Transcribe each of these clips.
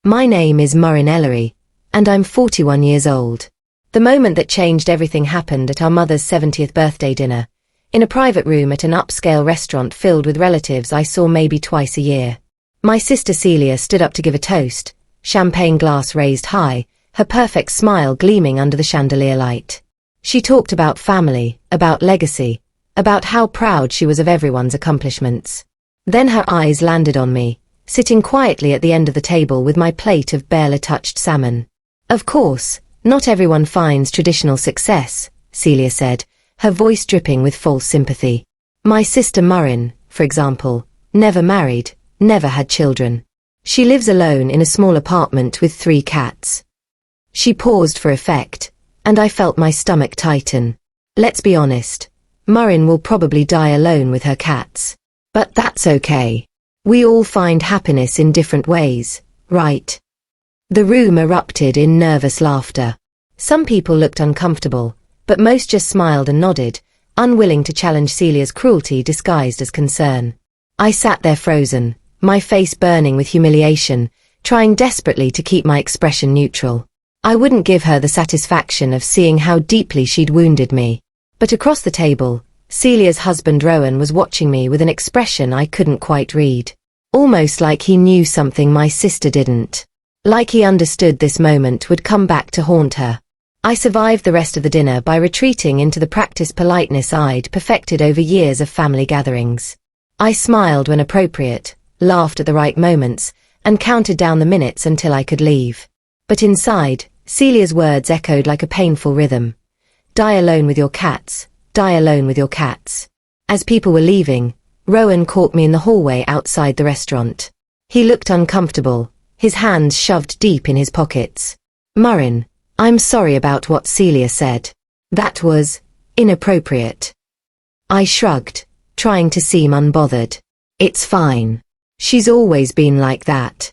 My name is Marin Ellery, and I'm 41 years old. The moment that changed everything happened at our mother's 70th birthday dinner, in a private room at an upscale restaurant filled with relatives I saw maybe twice a year. My sister Celia stood up to give a toast, champagne glass raised high, her perfect smile gleaming under the chandelier light. She talked about family, about legacy, about how proud she was of everyone's accomplishments. Then her eyes landed on me, sitting quietly at the end of the table with my plate of barely touched salmon. Of course, not everyone finds traditional success, Celia said, her voice dripping with false sympathy. My sister Marin, for example, never married, never had children. She lives alone in a small apartment with 3 cats. She paused for effect, and I felt my stomach tighten. Let's be honest, Marin will probably die alone with her cats. But that's okay. We all find happiness in different ways, right? The room erupted in nervous laughter. Some people looked uncomfortable, but most just smiled and nodded, unwilling to challenge Celia's cruelty disguised as concern. I sat there frozen, my face burning with humiliation, trying desperately to keep my expression neutral. I wouldn't give her the satisfaction of seeing how deeply she'd wounded me. But across the table, Celia's husband Rowan was watching me with an expression I couldn't quite read. Almost like he knew something my sister didn't. Like he understood this moment would come back to haunt her. I survived the rest of the dinner by retreating into the practiced politeness I'd perfected over years of family gatherings. I smiled when appropriate, laughed at the right moments, and counted down the minutes until I could leave. But inside, Celia's words echoed like a painful rhythm. Die alone with your cats. Die alone with your cats. As people were leaving, Rowan caught me in the hallway outside the restaurant. He looked uncomfortable, his hands shoved deep in his pockets. Marin, I'm sorry about what Celia said. That was inappropriate. I shrugged, trying to seem unbothered. It's fine. She's always been like that.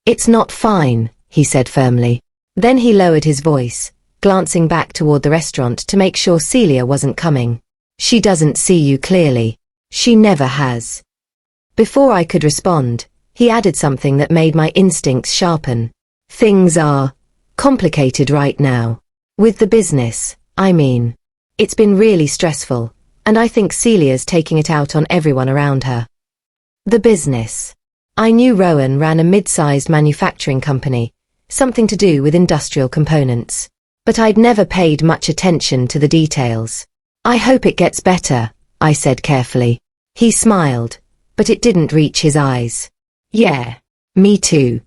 It's not fine, he said firmly. Then he lowered his voice, glancing back toward the restaurant to make sure Celia wasn't coming. She doesn't see you clearly. She never has. Before I could respond, he added something that made my instincts sharpen. Things are complicated right now. With the business, I mean. It's been really stressful, and I think Celia's taking it out on everyone around her. The business. I knew Rowan ran a mid-sized manufacturing company, something to do with industrial components. But I'd never paid much attention to the details. I hope it gets better, I said carefully. He smiled, but it didn't reach his eyes. Yeah, me too.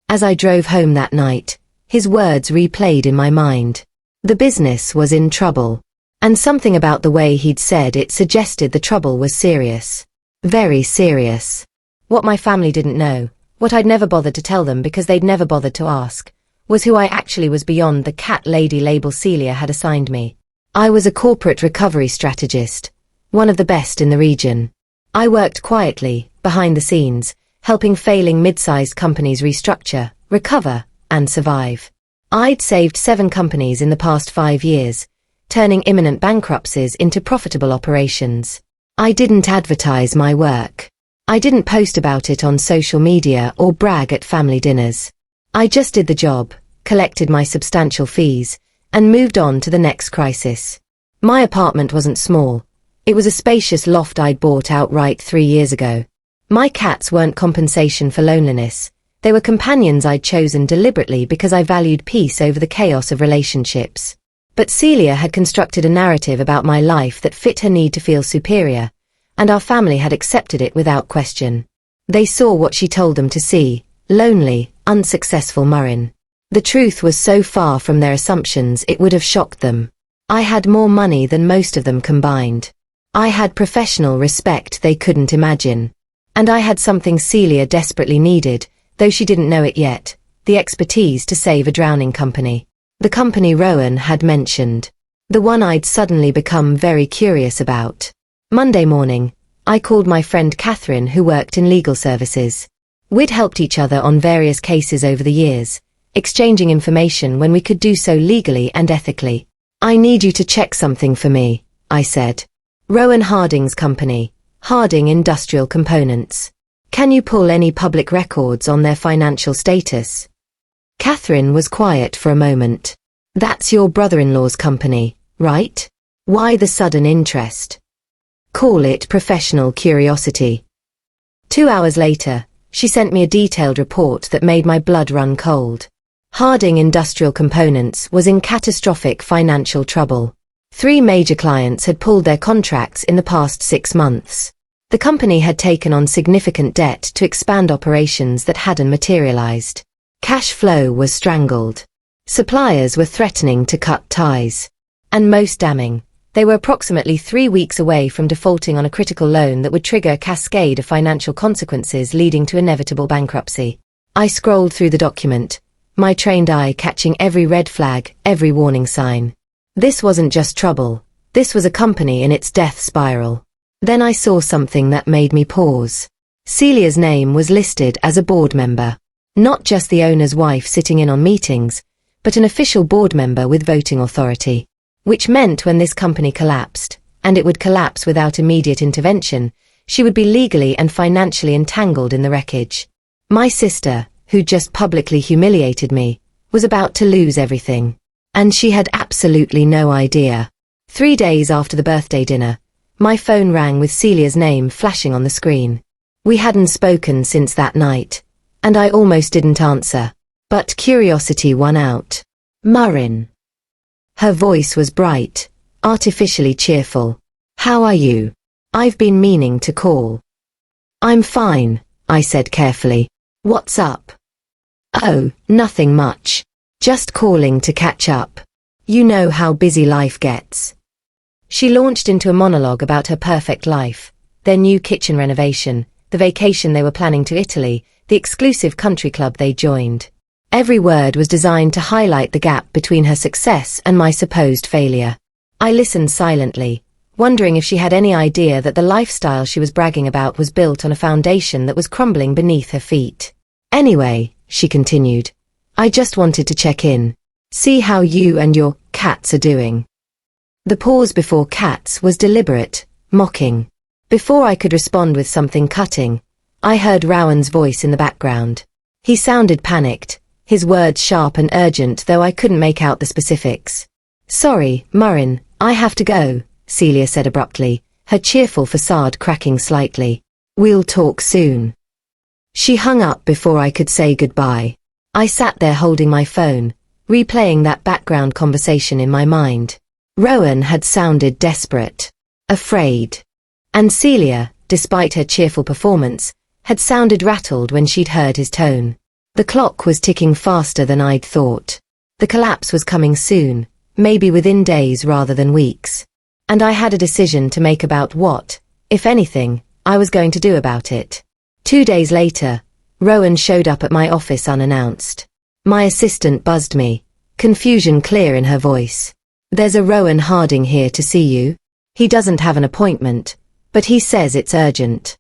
As I drove home that night, his words replayed in my mind. The business was in trouble, and something about the way he'd said it suggested the trouble was serious. Very serious. What my family didn't know, what I'd never bothered to tell them because they'd never bothered to ask, was who I actually was beyond the cat lady label Celia had assigned me. I was a corporate recovery strategist, one of the best in the region. I worked quietly, behind the scenes, helping failing mid-sized companies restructure, recover, and survive. I'd saved 7 companies in the past 5 years, turning imminent bankruptcies into profitable operations. I didn't advertise my work. I didn't post about it on social media or brag at family dinners. I just did the job, collected my substantial fees, and moved on to the next crisis. My apartment wasn't small. It was a spacious loft I'd bought outright 3 years ago. My cats weren't compensation for loneliness. They were companions I'd chosen deliberately because I valued peace over the chaos of relationships. But Celia had constructed a narrative about my life that fit her need to feel superior, and our family had accepted it without question. They saw what she told them to see, lonely, unsuccessful Marin. The truth was so far from their assumptions it would have shocked them. I had more money than most of them combined. I had professional respect they couldn't imagine. And I had something Celia desperately needed, though she didn't know it yet, the expertise to save a drowning company. The company Rowan had mentioned. The one I'd suddenly become very curious about. Monday morning, I called my friend Catherine who worked in legal services. We'd helped each other on various cases over the years, exchanging information when we could do so legally and ethically. I need you to check something for me, I said. Rowan Harding's company, Harding Industrial Components. Can you pull any public records on their financial status? Catherine was quiet for a moment. That's your brother-in-law's company, right? Why the sudden interest? Call it professional curiosity. 2 hours later, she sent me a detailed report that made my blood run cold. Harding Industrial Components was in catastrophic financial trouble. 3 major clients had pulled their contracts in the past 6 months. The company had taken on significant debt to expand operations that hadn't materialized. Cash flow was strangled. Suppliers were threatening to cut ties. And most damning, they were approximately 3 weeks away from defaulting on a critical loan that would trigger a cascade of financial consequences leading to inevitable bankruptcy. I scrolled through the document, my trained eye catching every red flag, every warning sign. This wasn't just trouble. This was a company in its death spiral. Then I saw something that made me pause. Celia's name was listed as a board member. Not just the owner's wife sitting in on meetings, but an official board member with voting authority. Which meant when this company collapsed, and it would collapse without immediate intervention, she would be legally and financially entangled in the wreckage. My sister, who just publicly humiliated me, was about to lose everything. And she had absolutely no idea. 3 days after the birthday dinner, my phone rang with Celia's name flashing on the screen. We hadn't spoken since that night, and I almost didn't answer. But curiosity won out. Murrin. Her voice was bright, artificially cheerful. How are you? I've been meaning to call. I'm fine, I said carefully. What's up? Oh, nothing much. Just calling to catch up. You know how busy life gets. She launched into a monologue about her perfect life, their new kitchen renovation, the vacation they were planning to Italy, the exclusive country club they joined. Every word was designed to highlight the gap between her success and my supposed failure. I listened silently, wondering if she had any idea that the lifestyle she was bragging about was built on a foundation that was crumbling beneath her feet. Anyway, she continued, I just wanted to check in. See how you and your cats are doing. The pause before cats was deliberate, mocking. Before I could respond with something cutting, I heard Rowan's voice in the background. He sounded panicked, his words sharp and urgent though I couldn't make out the specifics. Sorry, Murrin, I have to go, Celia said abruptly, her cheerful facade cracking slightly. We'll talk soon. She hung up before I could say goodbye. I sat there holding my phone, replaying that background conversation in my mind. Rowan had sounded desperate, afraid. And Celia, despite her cheerful performance, had sounded rattled when she'd heard his tone. The clock was ticking faster than I'd thought. The collapse was coming soon, maybe within days rather than weeks. And I had a decision to make about what, if anything, I was going to do about it. 2 days later, Rowan showed up at my office unannounced. My assistant buzzed me, confusion clear in her voice. There's a Rowan Harding here to see you. He doesn't have an appointment, but he says it's urgent.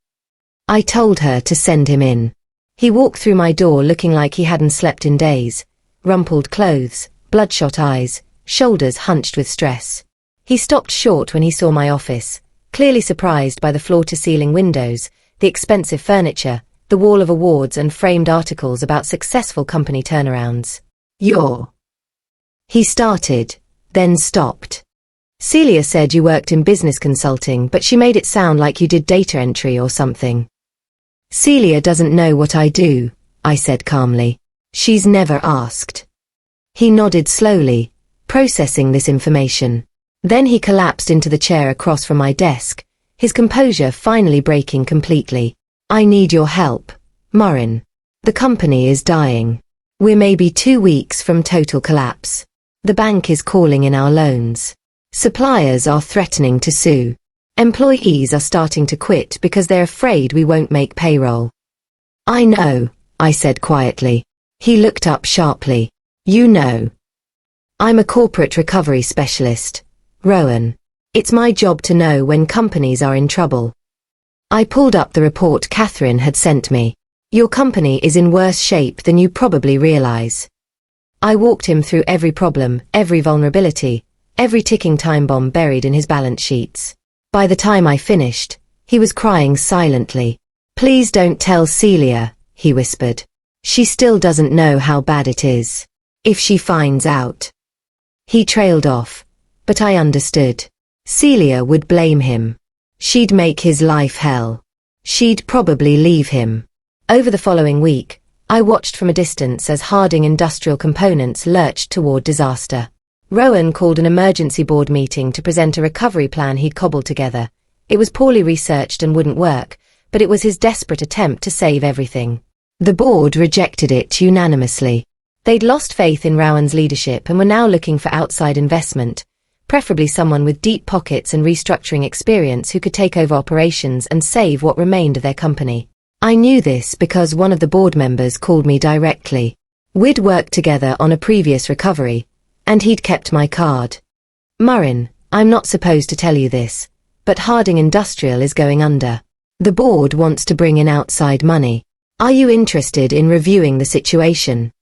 I told her to send him in. He walked through my door looking like he hadn't slept in days, rumpled clothes, bloodshot eyes, shoulders hunched with stress. He stopped short when he saw my office, clearly surprised by the floor-to-ceiling windows, the expensive furniture, the wall of awards and framed articles about successful company turnarounds. He started, then stopped. Celia said you worked in business consulting, but she made it sound like you did data entry or something. Celia doesn't know what I do, I said calmly. She's never asked. He nodded slowly, processing this information. Then he collapsed into the chair across from my desk, his composure finally breaking completely. I need your help, Murrin. The company is dying. We're maybe 2 weeks from total collapse. The bank is calling in our loans. Suppliers are threatening to sue. Employees are starting to quit because they're afraid we won't make payroll. I know, I said quietly. He looked up sharply. You know. I'm a corporate recovery specialist, Rowan. It's my job to know when companies are in trouble. I pulled up the report Catherine had sent me. Your company is in worse shape than you probably realize. I walked him through every problem, every vulnerability, every ticking time bomb buried in his balance sheets. By the time I finished, he was crying silently. Please don't tell Celia, he whispered. She still doesn't know how bad it is. If she finds out. He trailed off, but I understood. Celia would blame him. She'd make his life hell. She'd probably leave him. Over the following week, I watched from a distance as Harding Industrial Components lurched toward disaster. Rowan called an emergency board meeting to present a recovery plan he'd cobbled together. It was poorly researched and wouldn't work, but it was his desperate attempt to save everything. The board rejected it unanimously. They'd lost faith in Rowan's leadership and were now looking for outside investment, preferably someone with deep pockets and restructuring experience who could take over operations and save what remained of their company. I knew this because one of the board members called me directly. We'd worked together on a previous recovery, and he'd kept my card. Murrin, I'm not supposed to tell you this, but Harding Industrial is going under. The board wants to bring in outside money. Are you interested in reviewing the situation?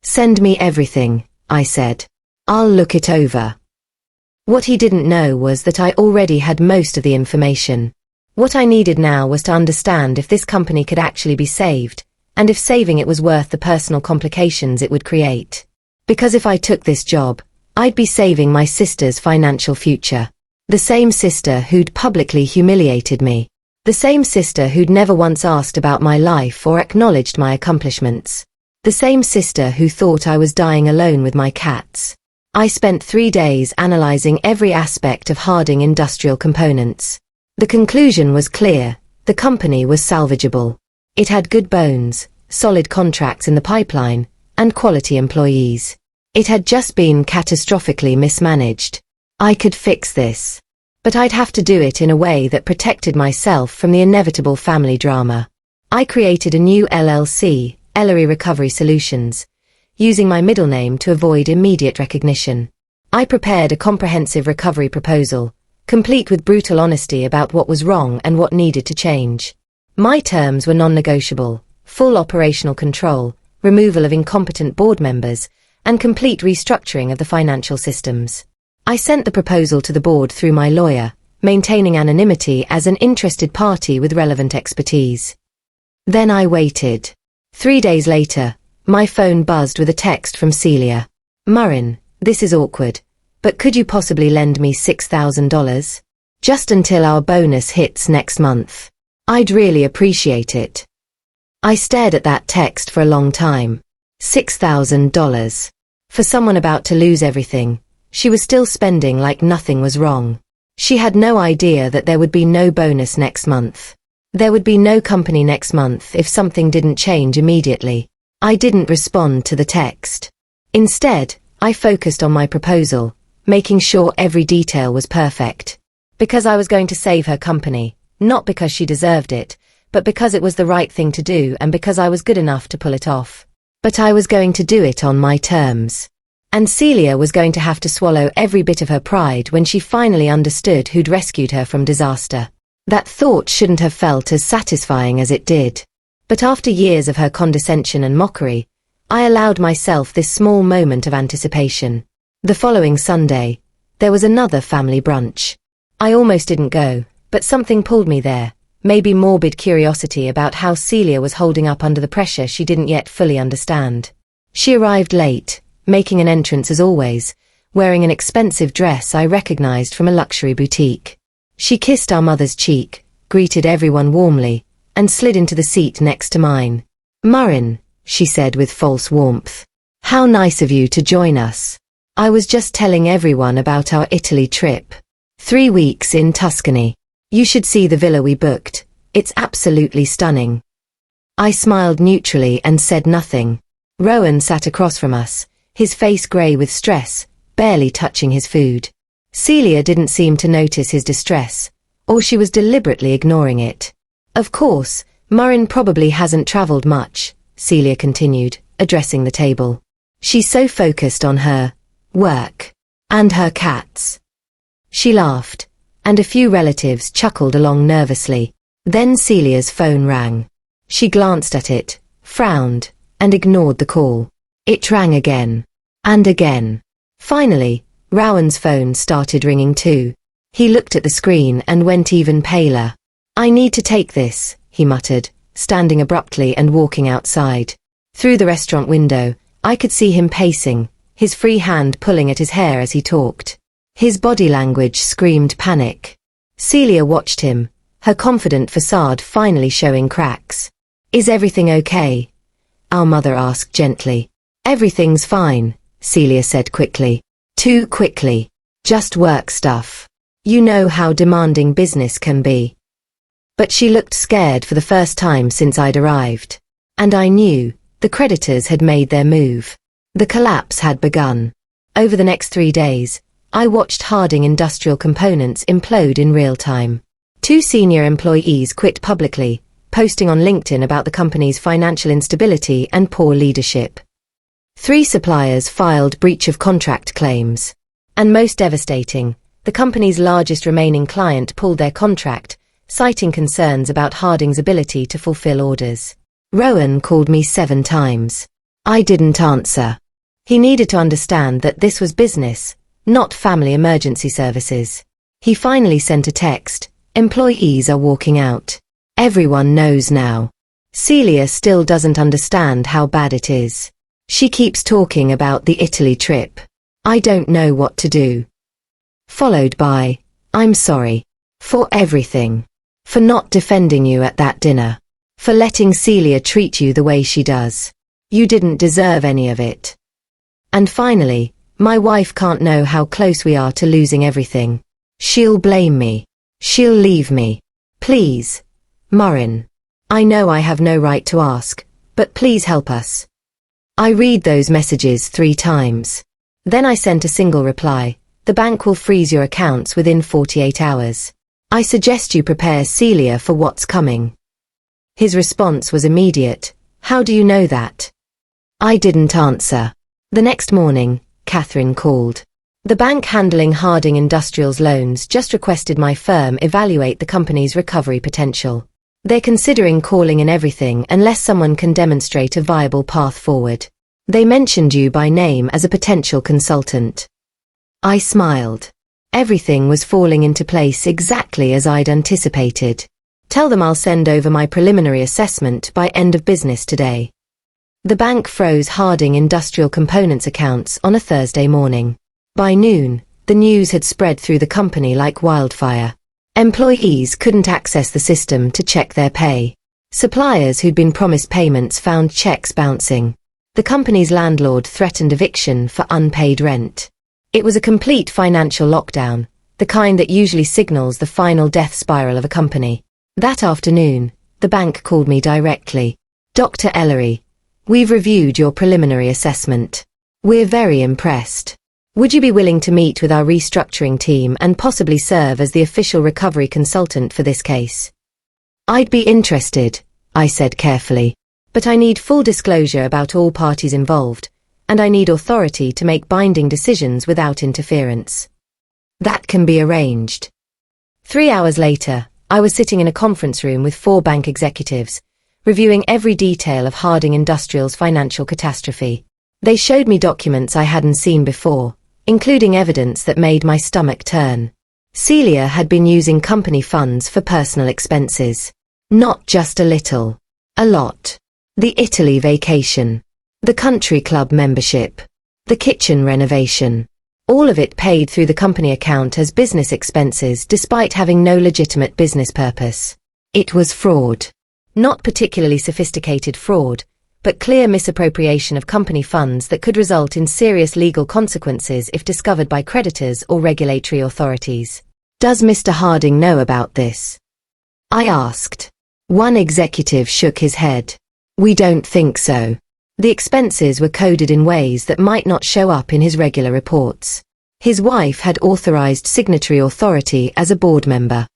Send me everything, I said. I'll look it over. What he didn't know was that I already had most of the information. What I needed now was to understand if this company could actually be saved, and if saving it was worth the personal complications it would create. Because if I took this job, I'd be saving my sister's financial future. The same sister who'd publicly humiliated me. The same sister who'd never once asked about my life or acknowledged my accomplishments. The same sister who thought I was dying alone with my cats. I spent 3 days analyzing every aspect of Harding Industrial Components. The conclusion was clear. The company was salvageable. It had good bones, solid contracts in the pipeline, and quality employees. It had just been catastrophically mismanaged. I could fix this. But I'd have to do it in a way that protected myself from the inevitable family drama. I created a new LLC, Ellery Recovery Solutions, using my middle name to avoid immediate recognition. I prepared a comprehensive recovery proposal, complete with brutal honesty about what was wrong and what needed to change. My terms were non-negotiable: full operational control, removal of incompetent board members, and complete restructuring of the financial systems. I sent the proposal to the board through my lawyer, maintaining anonymity as an interested party with relevant expertise. Then I waited. 3 days later, my phone buzzed with a text from Celia. Murrin, this is awkward, but could you possibly lend me $6,000? Just until our bonus hits next month. I'd really appreciate it. I stared at that text for a long time. $6,000. For someone about to lose everything, she was still spending like nothing was wrong. She had no idea that there would be no bonus next month. There would be no company next month if something didn't change immediately. I didn't respond to the text. Instead, I focused on my proposal, making sure every detail was perfect. Because I was going to save her company, not because she deserved it, but because it was the right thing to do and because I was good enough to pull it off. But I was going to do it on my terms. And Celia was going to have to swallow every bit of her pride when she finally understood who'd rescued her from disaster. That thought shouldn't have felt as satisfying as it did. But after years of her condescension and mockery, I allowed myself this small moment of anticipation. The following Sunday, there was another family brunch. I almost didn't go, but something pulled me there, maybe morbid curiosity about how Celia was holding up under the pressure she didn't yet fully understand. She arrived late, making an entrance as always, wearing an expensive dress I recognized from a luxury boutique. She kissed our mother's cheek, greeted everyone warmly, and slid into the seat next to mine. Murrin, she said with false warmth. How nice of you to join us. I was just telling everyone about our Italy trip. 3 weeks in Tuscany. You should see the villa we booked. It's absolutely stunning. I smiled neutrally and said nothing. Rowan sat across from us, his face grey with stress, barely touching his food. Celia didn't seem to notice his distress, or she was deliberately ignoring it. Of course, Murrin probably hasn't travelled much, Celia continued, addressing the table. She's so focused on her work and her cats. She laughed, and a few relatives chuckled along nervously. Then Celia's phone rang. She glanced at it, frowned, and ignored the call. It rang again. And again. Finally, Rowan's phone started ringing too. He looked at the screen and went even paler. I need to take this, he muttered, standing abruptly and walking outside. Through the restaurant window, I could see him pacing, his free hand pulling at his hair as he talked. His body language screamed panic. Celia watched him, her confident facade finally showing cracks. "Is everything okay?" our mother asked gently. "Everything's fine," Celia said quickly. Too quickly. "Just work stuff. You know how demanding business can be." But she looked scared for the first time since I'd arrived. And I knew, the creditors had made their move. The collapse had begun. Over the next 3 days, I watched Harding Industrial Components implode in real time. 2 senior employees quit publicly, posting on LinkedIn about the company's financial instability and poor leadership. 3 suppliers filed breach of contract claims. And most devastating, the company's largest remaining client pulled their contract, citing concerns about Harding's ability to fulfill orders. Rowan called me 7 times. I didn't answer. He needed to understand that this was business, not family emergency services. He finally sent a text, "Employees are walking out. Everyone knows now." Celia still doesn't understand how bad it is. She keeps talking about the Italy trip. I don't know what to do. Followed by, "I'm sorry. For everything. For not defending you at that dinner. For letting Celia treat you the way she does. You didn't deserve any of it." And finally, "My wife can't know how close we are to losing everything. She'll blame me. She'll leave me. Please, Maureen. I know I have no right to ask, but please help us." I read those messages 3 times. Then I sent a single reply, "The bank will freeze your accounts within 48 hours. I suggest you prepare Celia for what's coming." His response was immediate, "How do you know that?" I didn't answer. The next morning, Catherine called. "The bank handling Harding Industrial's loans just requested my firm evaluate the company's recovery potential. They're considering calling in everything unless someone can demonstrate a viable path forward. They mentioned you by name as a potential consultant." I smiled. Everything was falling into place exactly as I'd anticipated. "Tell them I'll send over my preliminary assessment by end of business today." The bank froze Harding Industrial Components accounts on a Thursday morning. By noon, the news had spread through the company like wildfire. Employees couldn't access the system to check their pay. Suppliers who'd been promised payments found checks bouncing. The company's landlord threatened eviction for unpaid rent. It was a complete financial lockdown, the kind that usually signals the final death spiral of a company. That afternoon, the bank called me directly. "Dr. Ellery, we've reviewed your preliminary assessment. We're very impressed. Would you be willing to meet with our restructuring team and possibly serve as the official recovery consultant for this case?" "I'd be interested," I said carefully, "but I need full disclosure about all parties involved, and I need authority to make binding decisions without interference." "That can be arranged." 3 hours later, I was sitting in a conference room with 4 bank executives, reviewing every detail of Harding Industrial's financial catastrophe. They showed me documents I hadn't seen before, including evidence that made my stomach turn. Celia had been using company funds for personal expenses. Not just a little. A lot. The Italy vacation. The country club membership. The kitchen renovation. All of it paid through the company account as business expenses despite having no legitimate business purpose. It was fraud. Not particularly sophisticated fraud, but clear misappropriation of company funds that could result in serious legal consequences if discovered by creditors or regulatory authorities. "Does Mr. Harding know about this?" I asked. One executive shook his head. "We don't think so. The expenses were coded in ways that might not show up in his regular reports. His wife had authorized signatory authority as a board member."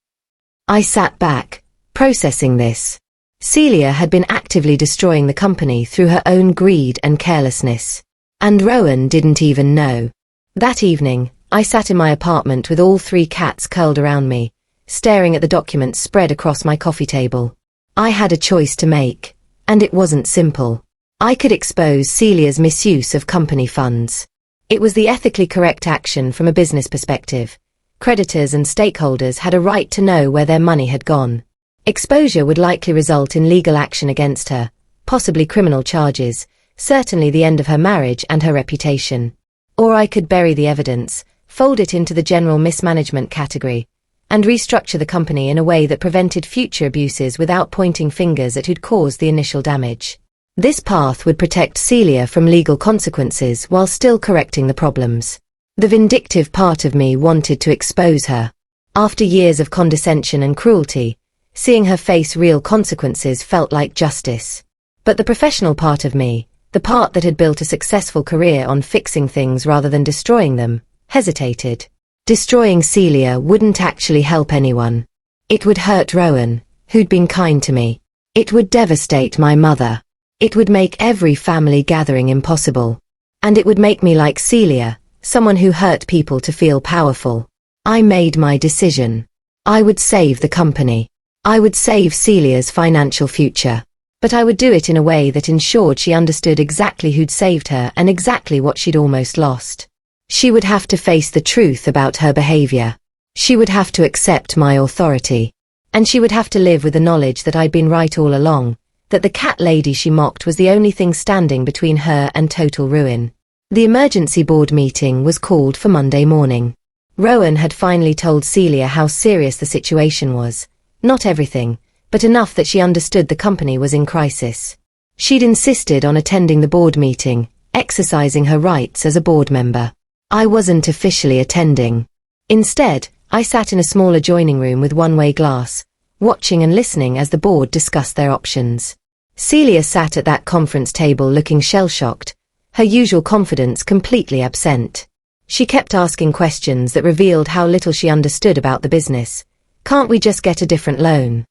I sat back, processing this. Celia had been actively destroying the company through her own greed and carelessness. And Rowan didn't even know. That evening, I sat in my apartment with all 3 cats curled around me, staring at the documents spread across my coffee table. I had a choice to make, and it wasn't simple. I could expose Celia's misuse of company funds. It was the ethically correct action from a business perspective. Creditors and stakeholders had a right to know where their money had gone. Exposure would likely result in legal action against her, possibly criminal charges, certainly the end of her marriage and her reputation. Or I could bury the evidence, fold it into the general mismanagement category, and restructure the company in a way that prevented future abuses without pointing fingers at who'd caused the initial damage. This path would protect Celia from legal consequences while still correcting the problems. The vindictive part of me wanted to expose her. After years of condescension and cruelty, seeing her face real consequences felt like justice. But the professional part of me, the part that had built a successful career on fixing things rather than destroying them, hesitated. Destroying Celia wouldn't actually help anyone. It would hurt Rowan, who'd been kind to me. It would devastate my mother. It would make every family gathering impossible. And it would make me like Celia, someone who hurt people to feel powerful. I made my decision. I would save the company. I would save Celia's financial future. But I would do it in a way that ensured she understood exactly who'd saved her and exactly what she'd almost lost. She would have to face the truth about her behavior. She would have to accept my authority. And she would have to live with the knowledge that I'd been right all along, that the cat lady she mocked was the only thing standing between her and total ruin. The emergency board meeting was called for Monday morning. Rowan had finally told Celia how serious the situation was. Not everything, but enough that she understood the company was in crisis. She'd insisted on attending the board meeting, exercising her rights as a board member. I wasn't officially attending. Instead, I sat in a small adjoining room with one-way glass, watching and listening as the board discussed their options. Celia sat at that conference table looking shell-shocked, her usual confidence completely absent. She kept asking questions that revealed how little she understood about the business. Can't we just get a different loan?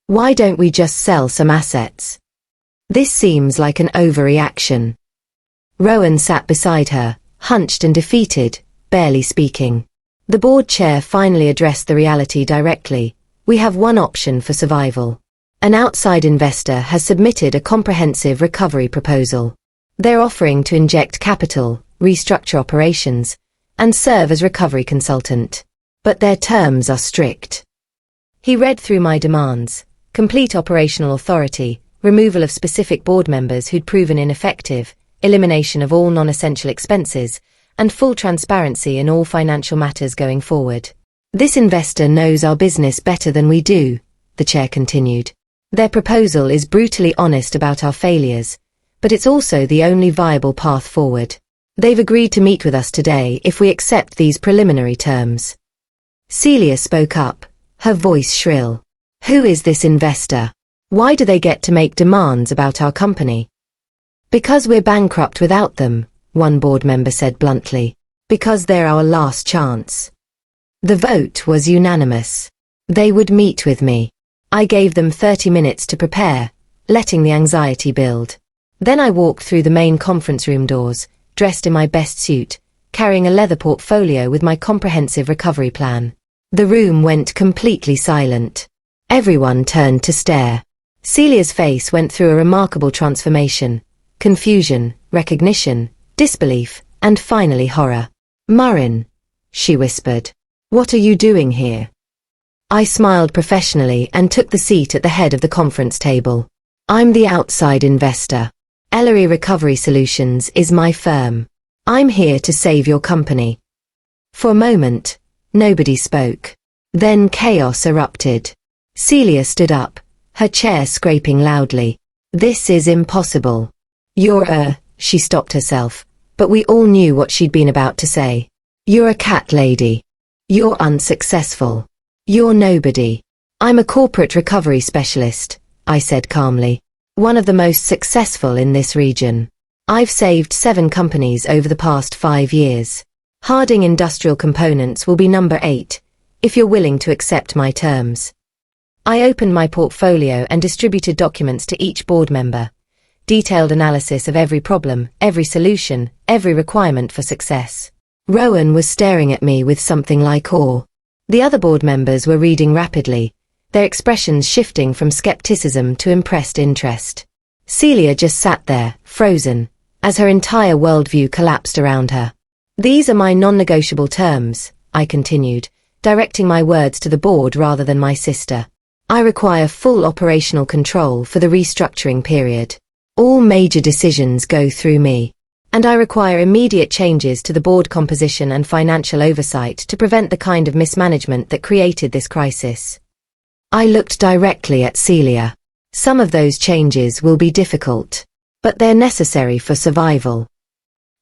Why don't we just sell some assets? This seems like an overreaction. Rowan sat beside her, hunched and defeated, barely speaking. The board chair finally addressed the reality directly. We have one option for survival. An outside investor has submitted a comprehensive recovery proposal. They're offering to inject capital, restructure operations, and serve as recovery consultant. But their terms are strict. He read through my demands: complete operational authority, removal of specific board members who'd proven ineffective, elimination of all non-essential expenses, and full transparency in all financial matters going forward. This investor knows our business better than we do, the chair continued. Their proposal is brutally honest about our failures, but it's also the only viable path forward. They've agreed to meet with us today if we accept these preliminary terms. Celia spoke up, her voice shrill. Who is this investor? Why do they get to make demands about our company? Because we're bankrupt without them, one board member said bluntly. Because they're our last chance. The vote was unanimous. They would meet with me. I gave them 30 minutes to prepare, letting the anxiety build. Then I walked through the main conference room doors, dressed in my best suit, carrying a leather portfolio with my comprehensive recovery plan. The room went completely silent. Everyone turned to stare. Celia's face went through a remarkable transformation: confusion, recognition, disbelief, and finally horror. Murrin, she whispered. What are you doing here? I smiled professionally and took the seat at the head of the conference table. I'm the outside investor. Ellery Recovery Solutions is my firm. I'm here to save your company. For a moment, nobody spoke. Then chaos erupted. Celia stood up, her chair scraping loudly. This is impossible. She stopped herself, but we all knew what she'd been about to say. You're a cat lady. You're unsuccessful. You're nobody. I'm a corporate recovery specialist, I said calmly. One of the most successful in this region. I've saved 7 companies over the past 5 years. Harding Industrial Components will be number 8, if you're willing to accept my terms. I opened my portfolio and distributed documents to each board member. Detailed analysis of every problem, every solution, every requirement for success. Rowan was staring at me with something like awe. The other board members were reading rapidly, their expressions shifting from skepticism to impressed interest. Celia just sat there, frozen, as her entire worldview collapsed around her. These are my non-negotiable terms, I continued, directing my words to the board rather than my sister. I require full operational control for the restructuring period. All major decisions go through me. And I require immediate changes to the board composition and financial oversight to prevent the kind of mismanagement that created this crisis. I looked directly at Celia. Some of those changes will be difficult, but they're necessary for survival.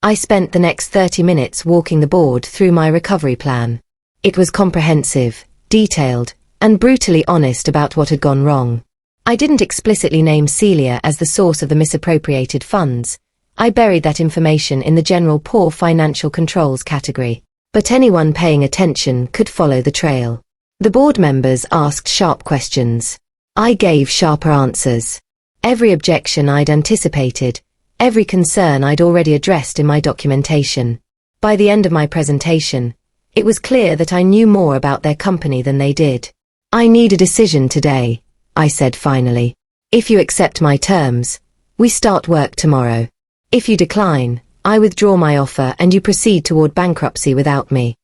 I spent the next 30 minutes walking the board through my recovery plan. It was comprehensive, detailed, and brutally honest about what had gone wrong. I didn't explicitly name Celia as the source of the misappropriated funds. I buried that information in the general poor financial controls category. But anyone paying attention could follow the trail. The board members asked sharp questions. I gave sharper answers. Every objection I'd anticipated, every concern I'd already addressed in my documentation. By the end of my presentation, it was clear that I knew more about their company than they did. I need a decision today, I said finally. If you accept my terms, we start work tomorrow. If you decline, I withdraw my offer and you proceed toward bankruptcy without me.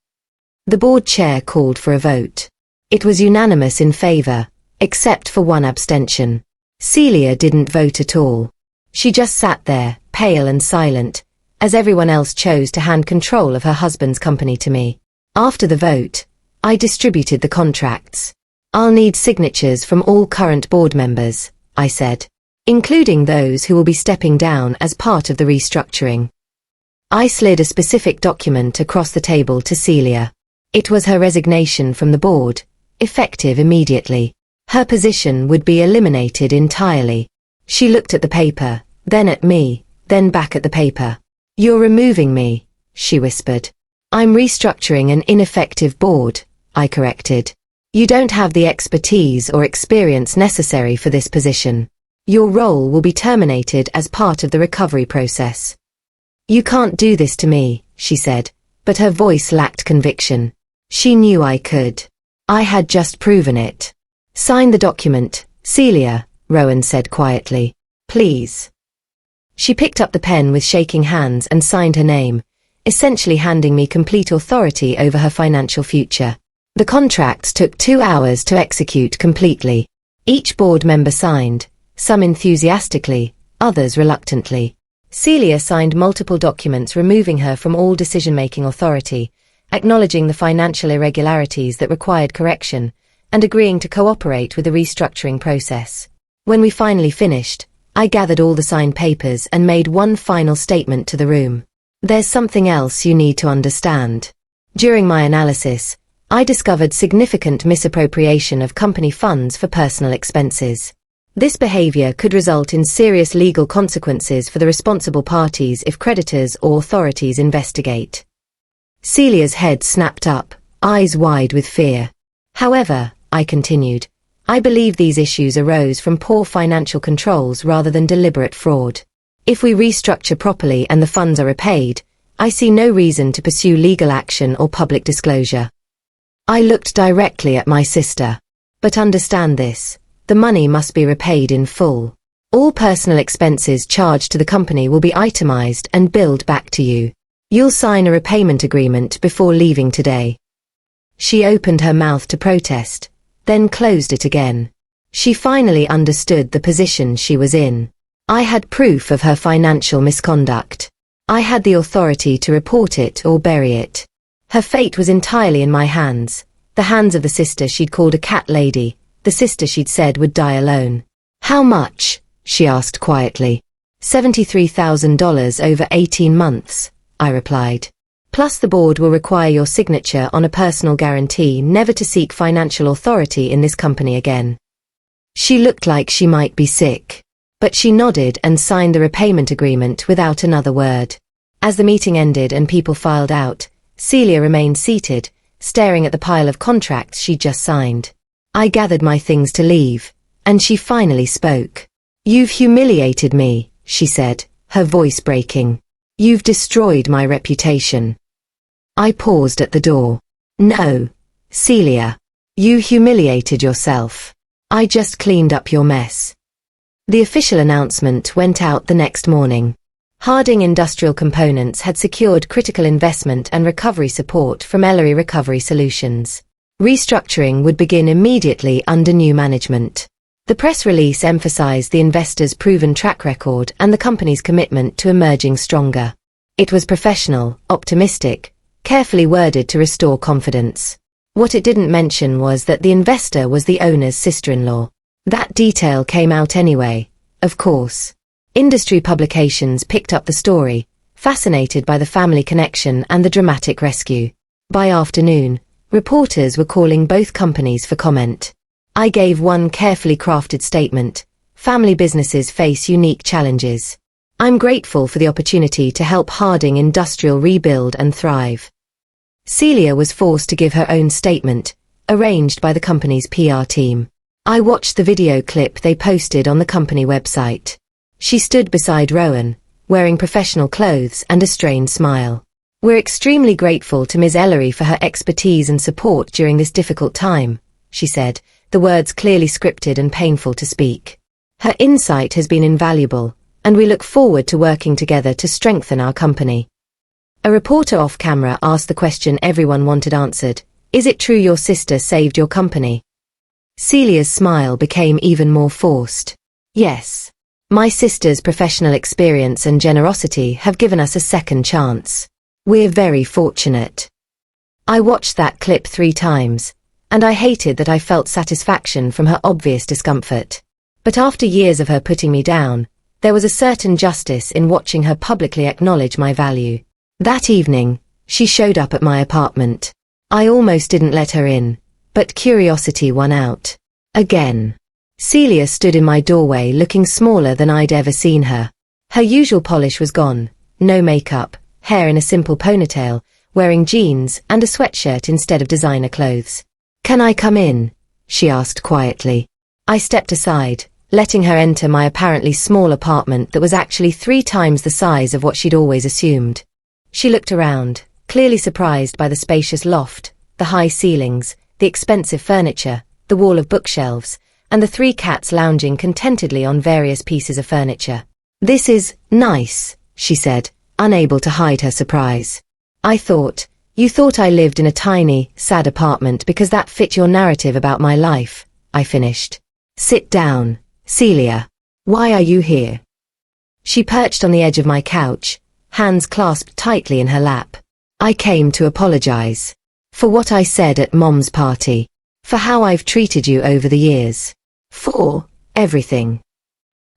The board chair called for a vote. It was unanimous in favor, except for one abstention. Celia didn't vote at all. She just sat there, pale and silent, as everyone else chose to hand control of her husband's company to me. After the vote, I distributed the contracts. I'll need signatures from all current board members, I said, including those who will be stepping down as part of the restructuring. I slid a specific document across the table to Celia. It was her resignation from the board, effective immediately. Her position would be eliminated entirely. She looked at the paper, then at me, then back at the paper. You're removing me, she whispered. I'm restructuring an ineffective board, I corrected. You don't have the expertise or experience necessary for this position. Your role will be terminated as part of the recovery process. You can't do this to me, she said, but her voice lacked conviction. She knew I could. I had just proven it. Sign the document, Celia, Rowan said quietly. Please. She picked up the pen with shaking hands and signed her name, essentially handing me complete authority over her financial future. The contracts took 2 hours to execute completely. Each board member signed, some enthusiastically, others reluctantly. Celia signed multiple documents removing her from all decision-making authority, acknowledging the financial irregularities that required correction, and agreeing to cooperate with the restructuring process. When we finally finished, I gathered all the signed papers and made one final statement to the room. There's something else you need to understand. During my analysis, I discovered significant misappropriation of company funds for personal expenses. This behavior could result in serious legal consequences for the responsible parties if creditors or authorities investigate. Celia's head snapped up, eyes wide with fear. However, I continued, I believe these issues arose from poor financial controls rather than deliberate fraud. If we restructure properly and the funds are repaid, I see no reason to pursue legal action or public disclosure. I looked directly at my sister. But understand this, the money must be repaid in full. All personal expenses charged to the company will be itemized and billed back to you. You'll sign a repayment agreement before leaving today. She opened her mouth to protest, then closed it again. She finally understood the position she was in. I had proof of her financial misconduct. I had the authority to report it or bury it. Her fate was entirely in my hands, the hands of the sister she'd called a cat lady, the sister she'd said would die alone. How much? She asked quietly. $73,000 over 18 months, I replied. Plus the board will require your signature on a personal guarantee never to seek financial authority in this company again. She looked like she might be sick, but she nodded and signed the repayment agreement without another word. As the meeting ended and people filed out, Celia remained seated, staring at the pile of contracts she'd just signed. I gathered my things to leave, and she finally spoke. You've humiliated me, she said, her voice breaking. You've destroyed my reputation. I paused at the door. No, Celia. You humiliated yourself. I just cleaned up your mess. The official announcement went out the next morning. Harding Industrial Components had secured critical investment and recovery support from Ellery Recovery Solutions. Restructuring would begin immediately under new management. The press release emphasized the investor's proven track record and the company's commitment to emerging stronger. It was professional, optimistic, carefully worded to restore confidence. What it didn't mention was that the investor was the owner's sister-in-law. That detail came out anyway, of course. Industry publications picked up the story, fascinated by the family connection and the dramatic rescue. By afternoon, reporters were calling both companies for comment. I gave one carefully crafted statement: family businesses face unique challenges. I'm grateful for the opportunity to help Harding Industrial rebuild and thrive. Celia was forced to give her own statement, arranged by the company's PR team. I watched the video clip they posted on the company website. She stood beside Rowan, wearing professional clothes and a strained smile. We're extremely grateful to Ms. Ellery for her expertise and support during this difficult time, she said, the words clearly scripted and painful to speak. Her insight has been invaluable, and we look forward to working together to strengthen our company. A reporter off camera asked the question everyone wanted answered: is it true your sister saved your company? Celia's smile became even more forced. Yes. My sister's professional experience and generosity have given us a second chance. We're very fortunate. I watched that clip 3 times, and I hated that I felt satisfaction from her obvious discomfort. But after years of her putting me down, there was a certain justice in watching her publicly acknowledge my value. That evening, she showed up at my apartment. I almost didn't let her in, but curiosity won out. Again. Celia stood in my doorway looking smaller than I'd ever seen her. Her usual polish was gone, no makeup, hair in a simple ponytail, wearing jeans and a sweatshirt instead of designer clothes. "Can I come in?" she asked quietly. I stepped aside, letting her enter my apparently small apartment that was actually 3 times the size of what she'd always assumed. She looked around, clearly surprised by the spacious loft, the high ceilings, the expensive furniture, the wall of bookshelves, and the 3 cats lounging contentedly on various pieces of furniture. "This is nice," she said, unable to hide her surprise. You thought I lived in a tiny, sad apartment because that fit your narrative about my life," I finished. "Sit down, Celia. Why are you here?" She perched on the edge of my couch, hands clasped tightly in her lap. "I came to apologize. For what I said at Mom's party. For how I've treated you over the years. For everything."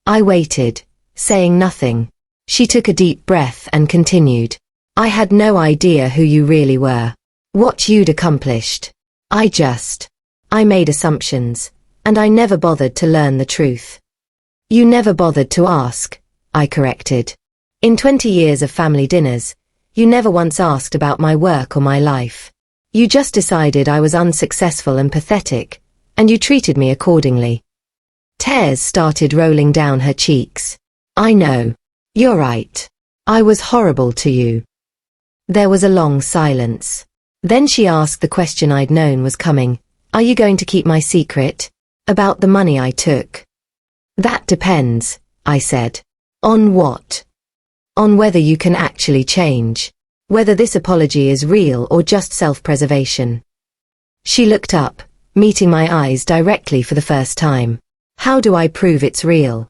I waited, saying nothing. She took a deep breath and continued. "I had no idea who you really were. What you'd accomplished. I made assumptions, and I never bothered to learn the truth." "You never bothered to ask," I corrected. "In 20 years of family dinners, you never once asked about my work or my life. You just decided I was unsuccessful and pathetic, and you treated me accordingly." Tears started rolling down her cheeks. "I know. You're right. I was horrible to you." There was a long silence. Then she asked the question I'd known was coming. "Are you going to keep my secret? About the money I took?" "That depends," I said. "On what?" "On whether you can actually change. Whether this apology is real or just self-preservation." She looked up, meeting my eyes directly for the first time. "How do I prove it's real?"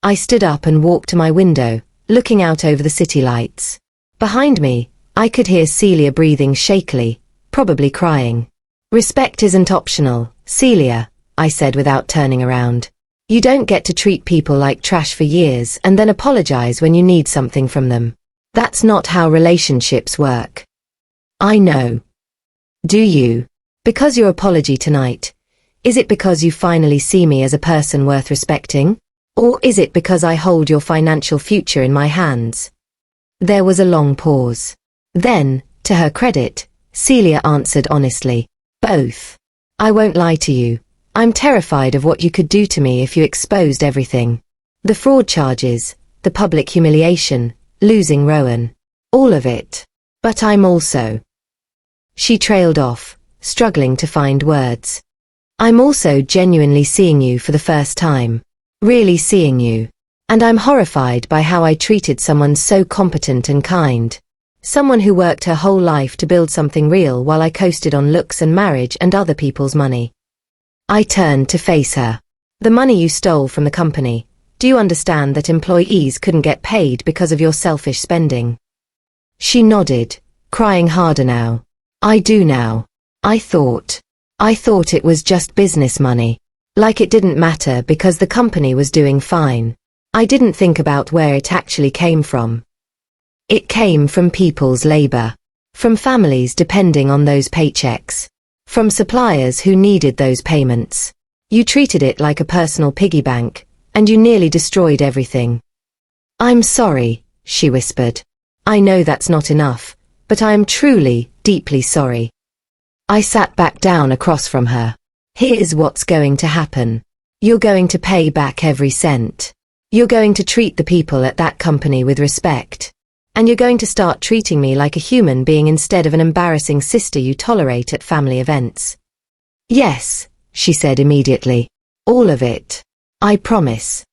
I stood up and walked to my window, looking out over the city lights. Behind me, I could hear Celia breathing shakily, probably crying. "Respect isn't optional, Celia," I said without turning around. "You don't get to treat people like trash for years and then apologize when you need something from them. That's not how relationships work." "I know." "Do you? Because your apology tonight, is it because you finally see me as a person worth respecting? Or is it because I hold your financial future in my hands?" There was a long pause. Then, to her credit, Celia answered honestly. "Both. I won't lie to you. I'm terrified of what you could do to me if you exposed everything. The fraud charges, the public humiliation, losing Rowan. All of it. But I'm also..." She trailed off, struggling to find words. "I'm also genuinely seeing you for the first time. Really seeing you. And I'm horrified by how I treated someone so competent and kind. Someone who worked her whole life to build something real while I coasted on looks and marriage and other people's money. I turned to face her. The money you stole from the company. Do you understand that employees couldn't get paid because of your selfish spending? She nodded, crying harder now. I do now. I thought it was just business money. Like it didn't matter because the company was doing fine. I didn't think about where it actually came from. It came from people's labor. From families depending on those paychecks. From suppliers who needed those payments. You treated it like a personal piggy bank, and you nearly destroyed everything. I'm sorry, she whispered. I know that's not enough, but I am truly, deeply sorry. I sat back down across from her. Here's what's going to happen. You're going to pay back every cent. You're going to treat the people at that company with respect. And you're going to start treating me like a human being instead of an embarrassing sister you tolerate at family events. Yes, she said immediately. All of it. I promise.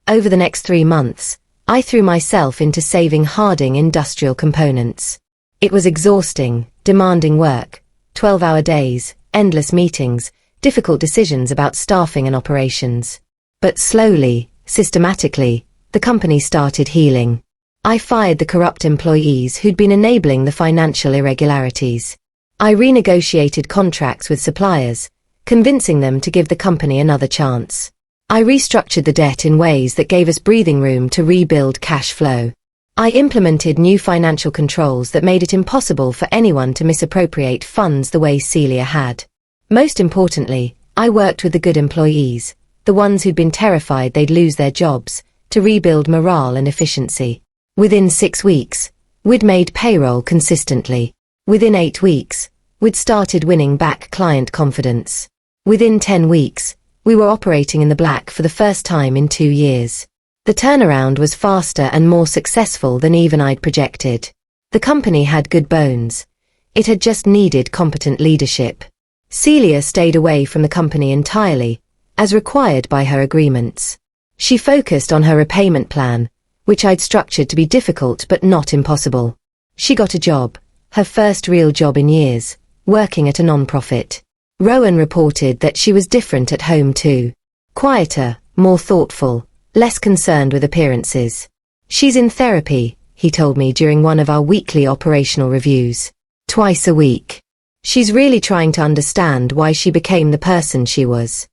Over the next 3 months, I threw myself into saving Harding Industrial Components. It was exhausting, demanding work, 12-hour days, endless meetings, difficult decisions about staffing and operations. But slowly, systematically, the company started healing. I fired the corrupt employees who'd been enabling the financial irregularities. I renegotiated contracts with suppliers, convincing them to give the company another chance. I restructured the debt in ways that gave us breathing room to rebuild cash flow. I implemented new financial controls that made it impossible for anyone to misappropriate funds the way Celia had. Most importantly, I worked with the good employees, the ones who'd been terrified they'd lose their jobs, to rebuild morale and efficiency. Within 6 weeks, we'd made payroll consistently. Within 8 weeks, we'd started winning back client confidence. Within 10 weeks, we were operating in the black for the first time in 2 years. The turnaround was faster and more successful than even I'd projected. The company had good bones. It had just needed competent leadership. Celia stayed away from the company entirely, as required by her agreements. She focused on her repayment plan, which I'd structured to be difficult but not impossible. She got a job, her first real job in years, working at a non-profit. Rowan reported that she was different at home too. Quieter, more thoughtful, less concerned with appearances. She's in therapy, he told me during one of our weekly operational reviews. Twice a week. She's really trying to understand why she became the person she was.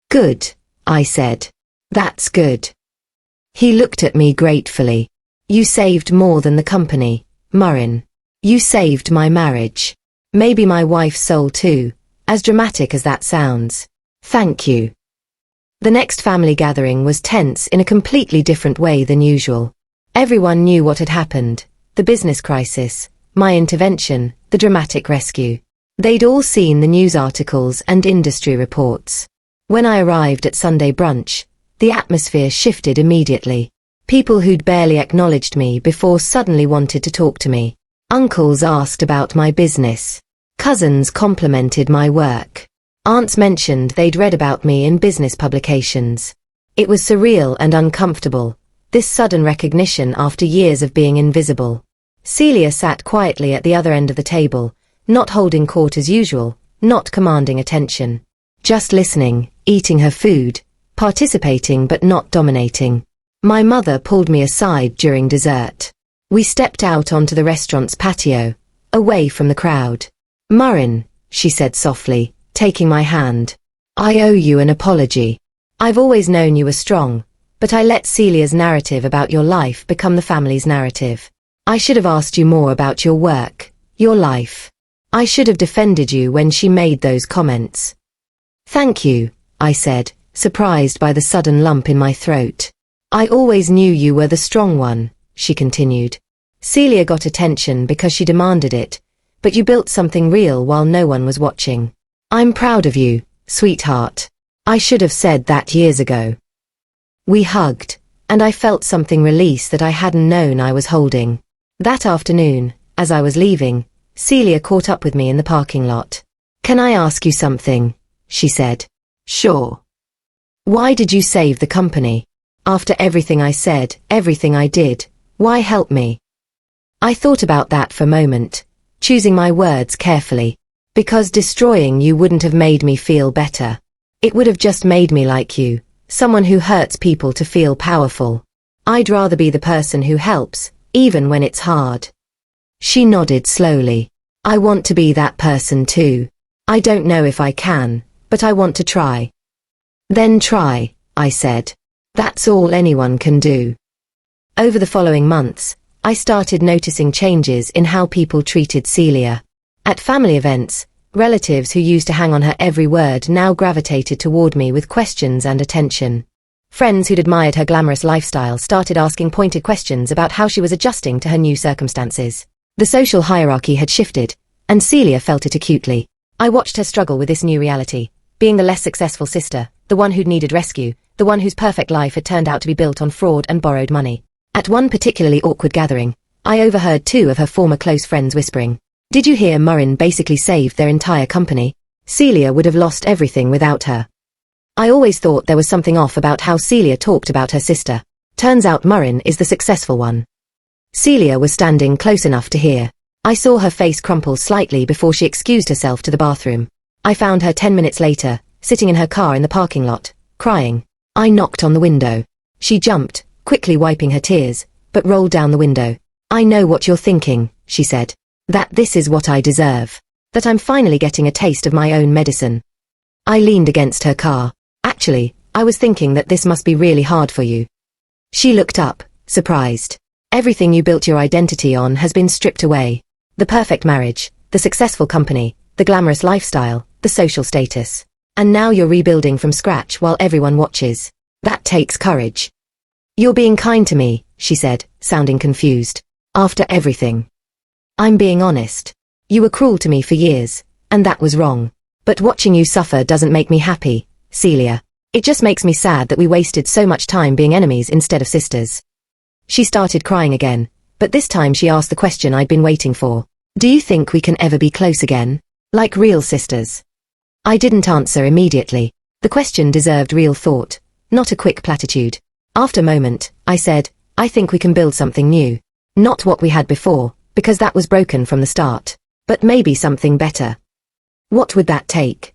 Good, I said. That's good. He looked at me gratefully. You saved more than the company, Murrin. You saved my marriage. Maybe my wife's soul too, as dramatic as that sounds. Thank you. The next family gathering was tense in a completely different way than usual. Everyone knew what had happened, the business crisis, my intervention, the dramatic rescue. They'd all seen the news articles and industry reports. When I arrived at Sunday brunch, the atmosphere shifted immediately. People who'd barely acknowledged me before suddenly wanted to talk to me. Uncles asked about my business. Cousins complimented my work. Aunts mentioned they'd read about me in business publications. It was surreal and uncomfortable, this sudden recognition after years of being invisible. Celia sat quietly at the other end of the table, not holding court as usual, not commanding attention. Just listening, eating her food, participating but not dominating. My mother pulled me aside during dessert. We stepped out onto the restaurant's patio, away from the crowd. Murrin, she said softly, taking my hand. I owe you an apology. I've always known you were strong, but I let Celia's narrative about your life become the family's narrative. I should have asked you more about your work, your life. I should have defended you when she made those comments. Thank you, I said, surprised by the sudden lump in my throat. I always knew you were the strong one, she continued. Celia got attention because she demanded it, but you built something real while no one was watching. I'm proud of you, sweetheart. I should have said that years ago. We hugged, and I felt something release that I hadn't known I was holding. That afternoon, as I was leaving, Celia caught up with me in the parking lot. Can I ask you something? She said. Sure. Why did you save the company? After everything I said, everything I did, why help me? I thought about that for a moment, choosing my words carefully. Because destroying you wouldn't have made me feel better. It would have just made me like you, someone who hurts people to feel powerful. I'd rather be the person who helps, even when it's hard. She nodded slowly. I want to be that person too. I don't know if I can, but I want to try. Then try, I said. That's all anyone can do. Over the following months, I started noticing changes in how people treated Celia. At family events, relatives who used to hang on her every word now gravitated toward me with questions and attention. Friends who'd admired her glamorous lifestyle started asking pointed questions about how she was adjusting to her new circumstances. The social hierarchy had shifted, and Celia felt it acutely. I watched her struggle with this new reality, being the less successful sister, the one who'd needed rescue, the one whose perfect life had turned out to be built on fraud and borrowed money. At one particularly awkward gathering, I overheard two of her former close friends whispering, "Did you hear Murrin basically saved their entire company? Celia would have lost everything without her." I always thought there was something off about how Celia talked about her sister. Turns out Murrin is the successful one. Celia was standing close enough to hear. I saw her face crumple slightly before she excused herself to the bathroom. I found her 10 minutes later, sitting in her car in the parking lot, crying. I knocked on the window. She jumped, quickly wiping her tears, but rolled down the window. "I know what you're thinking," she said. "That this is what I deserve. That I'm finally getting a taste of my own medicine." I leaned against her car. "Actually, I was thinking that this must be really hard for you." She looked up, surprised. "Everything you built your identity on has been stripped away. The perfect marriage, the successful company, the glamorous lifestyle, the social status. And now you're rebuilding from scratch while everyone watches. That takes courage." "You're being kind to me," she said, sounding confused. "After everything." "I'm being honest. You were cruel to me for years, and that was wrong. But watching you suffer doesn't make me happy, Celia. It just makes me sad that we wasted so much time being enemies instead of sisters." She started crying again, but this time she asked the question I'd been waiting for. "Do you think we can ever be close again? Like real sisters?" I didn't answer immediately. The question deserved real thought, not a quick platitude. After a moment, I said, "I think we can build something new. Not what we had before, because that was broken from the start. But maybe something better." "What would that take?"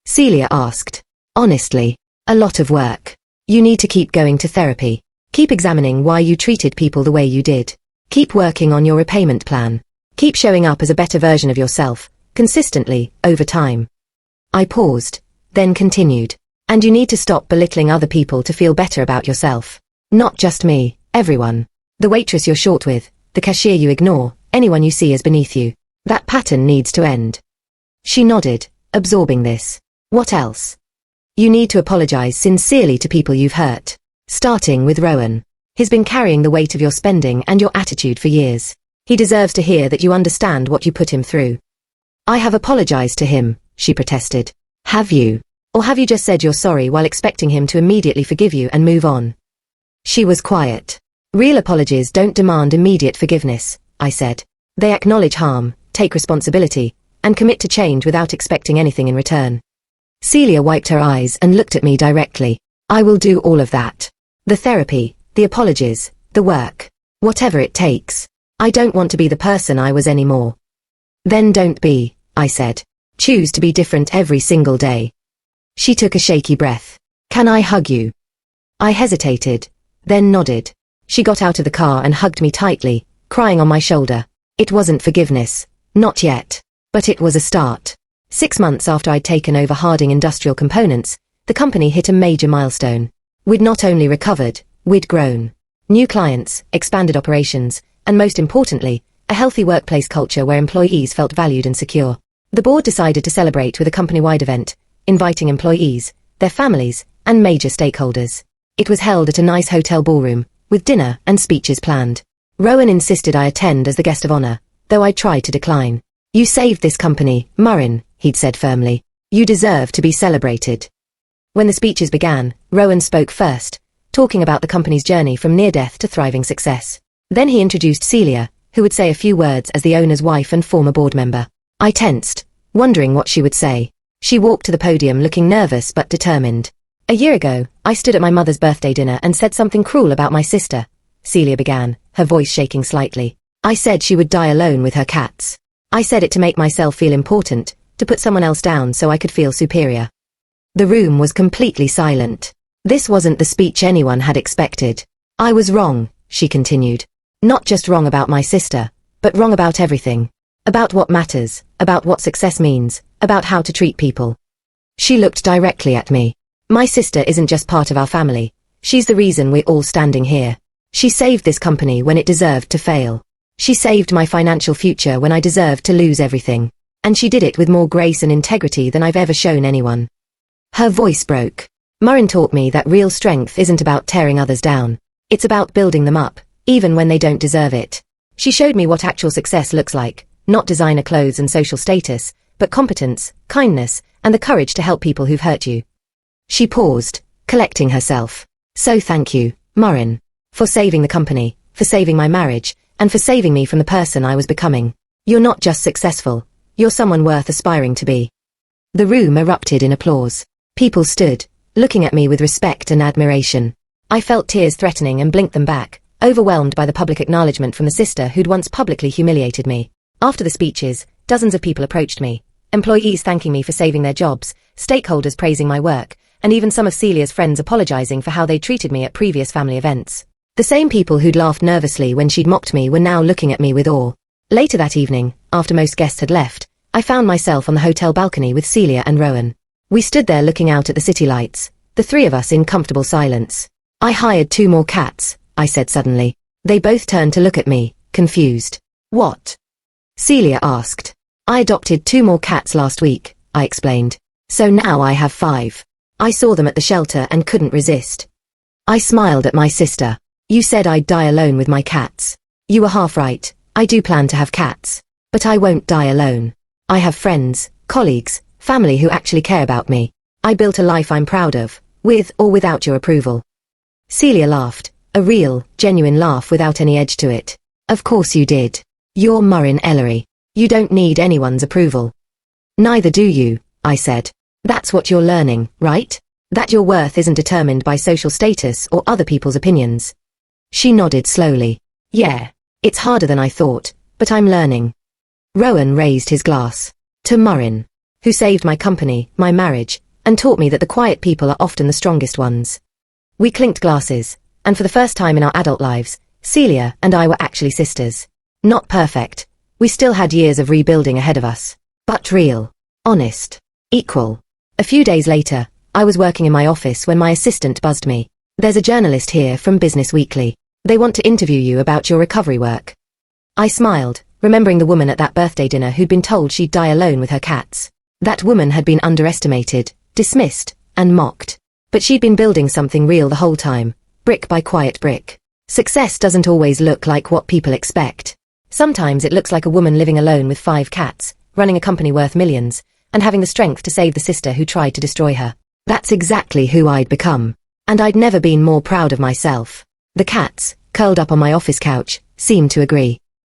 Celia asked. "Honestly, a lot of work. You need to keep going to therapy. Keep examining why you treated people the way you did. Keep working on your repayment plan. Keep showing up as a better version of yourself, consistently, over time." I paused, then continued. "And you need to stop belittling other people to feel better about yourself. Not just me, everyone. The waitress you're short with, the cashier you ignore, anyone you see as beneath you. That pattern needs to end." She nodded, absorbing this. "What else?" "You need to apologize sincerely to people you've hurt. Starting with Rowan. He's been carrying the weight of your spending and your attitude for years. He deserves to hear that you understand what you put him through." "I have apologized to him," she protested. "Have you? Or have you just said you're sorry while expecting him to immediately forgive you and move on?" She was quiet. "Real apologies don't demand immediate forgiveness," I said. "They acknowledge harm, take responsibility, and commit to change without expecting anything in return." Celia wiped her eyes and looked at me directly. "I will do all of that. The therapy, the apologies, the work. Whatever it takes. I don't want to be the person I was anymore." "Then don't be," I said. "Choose to be different every single day." She took a shaky breath. "Can I hug you?" I hesitated, then nodded. She got out of the car and hugged me tightly, crying on my shoulder. It wasn't forgiveness. Not yet. But it was a start. 6 months after I'd taken over Harding Industrial Components, the company hit a major milestone. We'd not only recovered, we'd grown. New clients, expanded operations, and most importantly, a healthy workplace culture where employees felt valued and secure. The board decided to celebrate with a company-wide event, inviting employees, their families, and major stakeholders. It was held at a nice hotel ballroom, with dinner and speeches planned. Rowan insisted I attend as the guest of honor, though I tried to decline. "You saved this company, Murrin," he'd said firmly. "You deserve to be celebrated." When the speeches began, Rowan spoke first, talking about the company's journey from near-death to thriving success. Then he introduced Celia, who would say a few words as the owner's wife and former board member. I tensed, wondering what she would say. She walked to the podium looking nervous but determined. "A year ago, I stood at my mother's birthday dinner and said something cruel about my sister," Celia began, her voice shaking slightly. I said she would die alone with her cats. I said it to make myself feel important, to put someone else down so I could feel superior. The room was completely silent. This wasn't the speech anyone had expected. I was wrong, she continued. Not just wrong about my sister, but wrong about everything. About what matters, about what success means, about how to treat people. She looked directly at me. My sister isn't just part of our family. She's the reason we're all standing here. She saved this company when it deserved to fail. She saved my financial future when I deserved to lose everything. And she did it with more grace and integrity than I've ever shown anyone. Her voice broke. Marin taught me that real strength isn't about tearing others down. It's about building them up, even when they don't deserve it. She showed me what actual success looks like, not designer clothes and social status, but competence, kindness, and the courage to help people who've hurt you. She paused, collecting herself. So thank you, Marin, for saving the company, for saving my marriage, and for saving me from the person I was becoming. You're not just successful, you're someone worth aspiring to be. The room erupted in applause. People stood, looking at me with respect and admiration. I felt tears threatening and blinked them back, overwhelmed by the public acknowledgement from the sister who'd once publicly humiliated me. After the speeches, dozens of people approached me. Employees thanking me for saving their jobs, stakeholders praising my work, and even some of Celia's friends apologizing for how they treated me at previous family events. The same people who'd laughed nervously when she'd mocked me were now looking at me with awe. Later that evening, after most guests had left, I found myself on the hotel balcony with Celia and Rowan. We stood there looking out at the city lights, the three of us in comfortable silence. I hired 2 more cats, I said suddenly. They both turned to look at me, confused. What? Celia asked. I adopted 2 more cats last week, I explained. So now I have 5. I saw them at the shelter and couldn't resist. I smiled at my sister. You said I'd die alone with my cats. You were half right, I do plan to have cats. But I won't die alone. I have friends, colleagues, family who actually care about me. I built a life I'm proud of, with or without your approval. Celia laughed, a real, genuine laugh without any edge to it. Of course you did. You're Marin Ellery. You don't need anyone's approval. Neither do you, I said. That's what you're learning, right? That your worth isn't determined by social status or other people's opinions. She nodded slowly. Yeah, it's harder than I thought, but I'm learning. Rowan raised his glass. To Marin, who saved my company, my marriage, and taught me that the quiet people are often the strongest ones. We clinked glasses, and for the first time in our adult lives, Celia and I were actually sisters. Not perfect. We still had years of rebuilding ahead of us. But real. Honest. Equal. A few days later, I was working in my office when my assistant buzzed me. There's a journalist here from Business Weekly. They want to interview you about your recovery work. I smiled, remembering the woman at that birthday dinner who'd been told she'd die alone with her cats. That woman had been underestimated, dismissed, and mocked. But she'd been building something real the whole time, brick by quiet brick. Success doesn't always look like what people expect. Sometimes it looks like a woman living alone with 5 cats, running a company worth millions, and having the strength to save the sister who tried to destroy her. That's exactly who I'd become. And I'd never been more proud of myself. The cats, curled up on my office couch, seemed to agree.